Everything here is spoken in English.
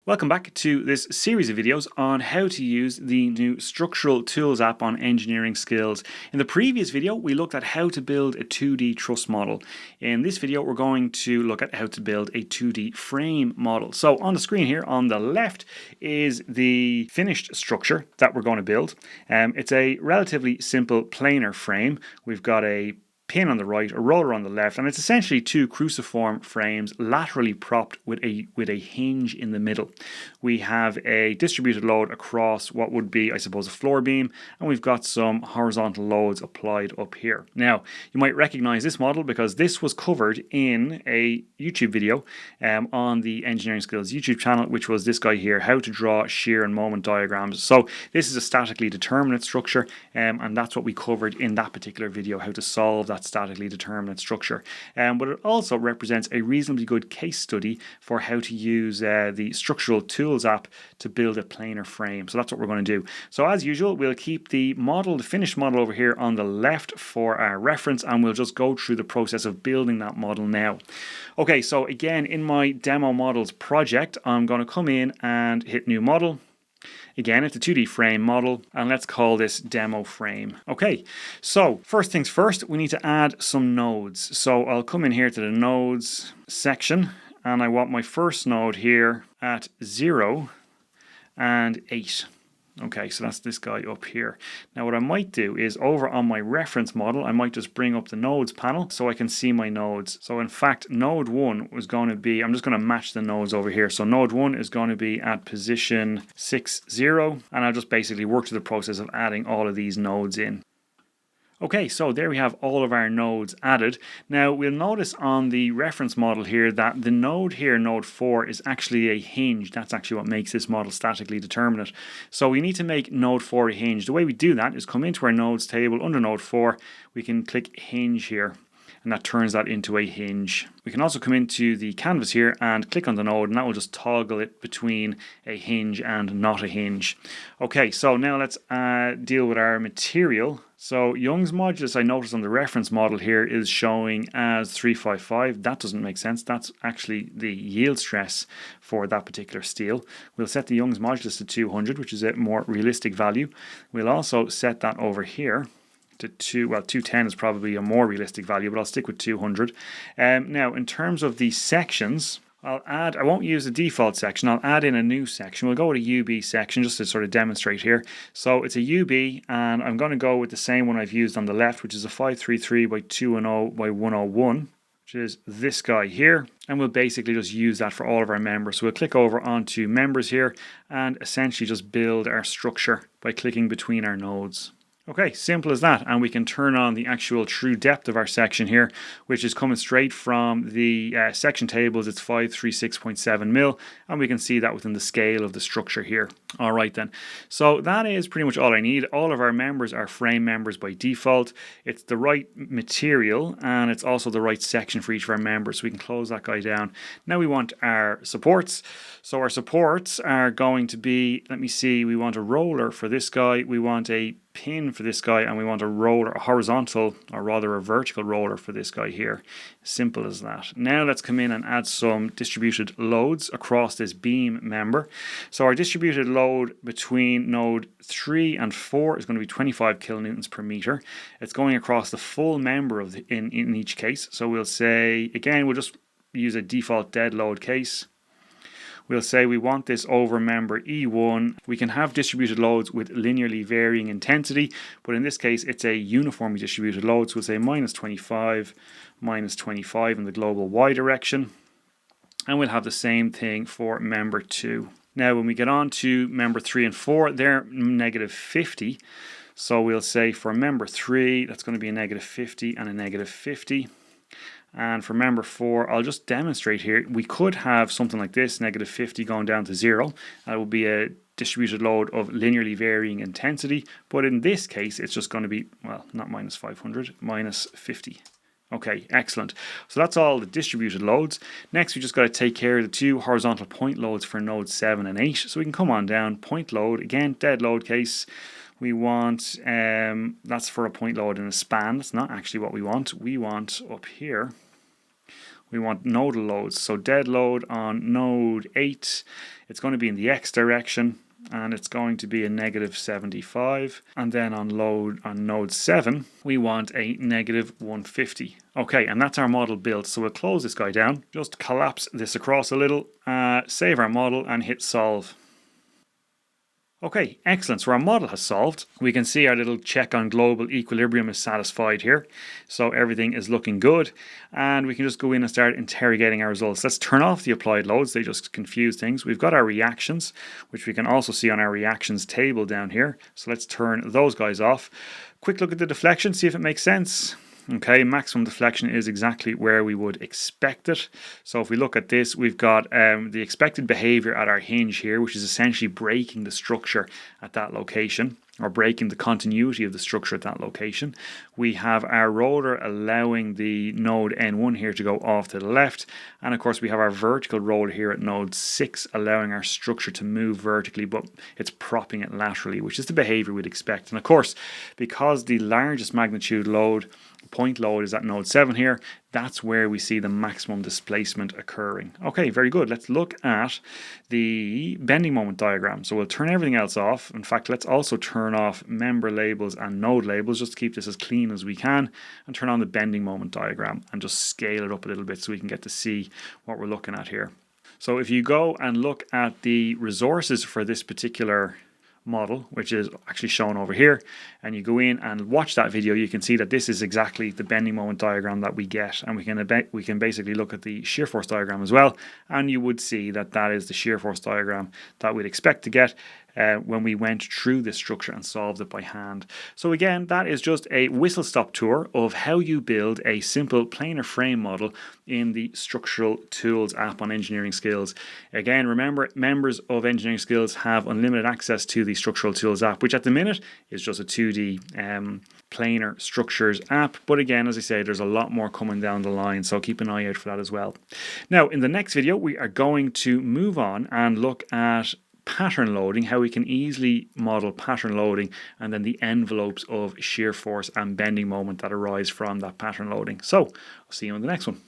Welcome back to this series of videos on how to use the new Structural Tools app on EngineeringSkills. In the previous video, we looked at how to build a 2D truss model. In this video, we're going to look at how to build a 2D frame model. So on the screen here on the left is the finished structure that we're going to build. It's a relatively simple planar frame. We've got a pin on the right, a roller on the left, and it's essentially two cruciform frames laterally propped with a hinge in the middle. We have a distributed load across what would be, I suppose, a floor beam, and we've got some horizontal loads applied up here. Now, you might recognize this model because this was covered in a YouTube video on the EngineeringSkills YouTube channel, which was this guy here, how to draw shear and moment diagrams. So this is a statically determinate structure, and that's what we covered in that particular video, how to solve that statically determinate structure. But it also represents a reasonably good case study for how to use the Structural Tools app to build a planar frame. So that's what we're going to do. So as usual, we'll keep the finished model over here on the left for our reference, and we'll just go through the process of building that model now. Okay, so again, in my demo models project, I'm going to come in and hit new model. Again, it's a 2D frame model, and let's call this demo frame. Okay, so first things first, we need to add some nodes. So I'll come in here to the nodes section, and I want my first node here at 0 and 8. Okay, so that's this guy up here. Now what I might do is over on my reference model, I might just bring up the nodes panel so I can see my nodes. So in fact, node 1 was going to be, I'm just going to match the nodes over here. So node 1 is going to be at position 6, 0, and I'll just basically work through the process of adding all of these nodes in. Okay, so there we have all of our nodes added. Now we'll notice on the reference model here that the node here, node 4, is actually a hinge. That's actually what makes this model statically determinate. So we need to make node 4 a hinge. The way we do that is come into our nodes table under node 4. We can click hinge here, and that turns that into a hinge. We can also come into the canvas here and click on the node, and that will just toggle it between a hinge and not a hinge. Okay, so now let's deal with our material. So Young's modulus, I noticed on the reference model here, is showing as 355. That doesn't make sense. That's actually the yield stress for that particular steel. We'll set the Young's modulus to 200, which is a more realistic value. We'll also set that over here to 210 is probably a more realistic value, but I'll stick with 200. Now, in terms of the sections, I won't use the default section, I'll add in a new section. We'll go with a UB section just to sort of demonstrate here. So it's a UB, and I'm going to go with the same one I've used on the left, which is a 533 by 210 by 101, which is this guy here. And we'll basically just use that for all of our members. So we'll click over onto members here and essentially just build our structure by clicking between our nodes. Okay, simple as that, and we can turn on the actual true depth of our section here, which is coming straight from the section tables. It's 536.7 mil, and we can see that within the scale of the structure here. All right then, so that is pretty much all I need. All of our members are frame members by default. It's the right material, and it's also the right section for each of our members, so we can close that guy down. Now we want our supports. So our supports are going to be, let me see, we want a roller for this guy, we want a pin for this guy, and we want a roller, a horizontal, or rather a vertical roller for this guy here. Simple as that. Now let's come in and add some distributed loads across this beam member. So our distributed load between node 3 and 4 is going to be 25 kilonewtons per meter. It's going across the full member of in each case. So we'll say, again, we'll just use a default dead load case. We'll say we want this over member E1. We can have distributed loads with linearly varying intensity, but in this case it's a uniformly distributed load, so we'll say minus 25 in the global Y direction, and we'll have the same thing for member 2. Now when we get on to member 3 and 4, they're negative 50, so we'll say for member 3 that's going to be a negative 50 and a negative 50. And for member 4, I'll just demonstrate here. We could have something like this, negative 50 going down to 0. That would be a distributed load of linearly varying intensity. But in this case, it's just going to be, well, not minus 500, minus 50. Okay, excellent. So that's all the distributed loads. Next, we just got to take care of the two horizontal point loads for nodes 7 and 8. So we can come on down, point load, again, dead load case. We want, that's for a point load in a span. That's not actually what we want. We want up here, we want nodal loads. So dead load on node 8, it's going to be in the x direction, and it's going to be a negative 75. And then on node 7, we want a negative 150. Okay, and that's our model built. So we'll close this guy down, just collapse this across a little, save our model and hit solve. Okay, excellent. So our model has solved. We can see our little check on global equilibrium is satisfied here. So everything is looking good. And we can just go in and start interrogating our results. Let's turn off the applied loads. They just confuse things. We've got our reactions, which we can also see on our reactions table down here. So let's turn those guys off. Quick look at the deflection, see if it makes sense. Okay, maximum deflection is exactly where we would expect it. So if we look at this, we've got the expected behavior at our hinge here, which is essentially breaking the structure at that location, or breaking the continuity of the structure at that location. We have our rotor allowing the node N1 here to go off to the left. And of course we have our vertical rotor here at node 6 allowing our structure to move vertically, but it's propping it laterally, which is the behavior we'd expect. And of course, because the largest magnitude load, point load, is at node 7 here, that's where we see the maximum displacement occurring. Okay, very good. Let's look at the bending moment diagram. So we'll turn everything else off. In fact, let's also turn off member labels and node labels just to keep this as clean as we can, and turn on the bending moment diagram and just scale it up a little bit so we can get to see what we're looking at here. So if you go and look at the resources for this particular model, which is actually shown over here, and you go in and watch that video, you can see that this is exactly the bending moment diagram that we get, and we can basically look at the shear force diagram as well, and you would see that that is the shear force diagram that we'd expect to get when we went through this structure and solved it by hand. So again, that is just a whistle-stop tour of how you build a simple planar frame model in the Structural Tools app on Engineering Skills. Again, remember, members of Engineering Skills have unlimited access to the Structural Tools app, which at the minute is just a 2D planar structures app. But again, as I say, there's a lot more coming down the line, so keep an eye out for that as well. Now, in the next video, we are going to move on and look at pattern loading, how we can easily model pattern loading, and then the envelopes of shear force and bending moment that arise from that pattern loading. So I'll see you in the next one.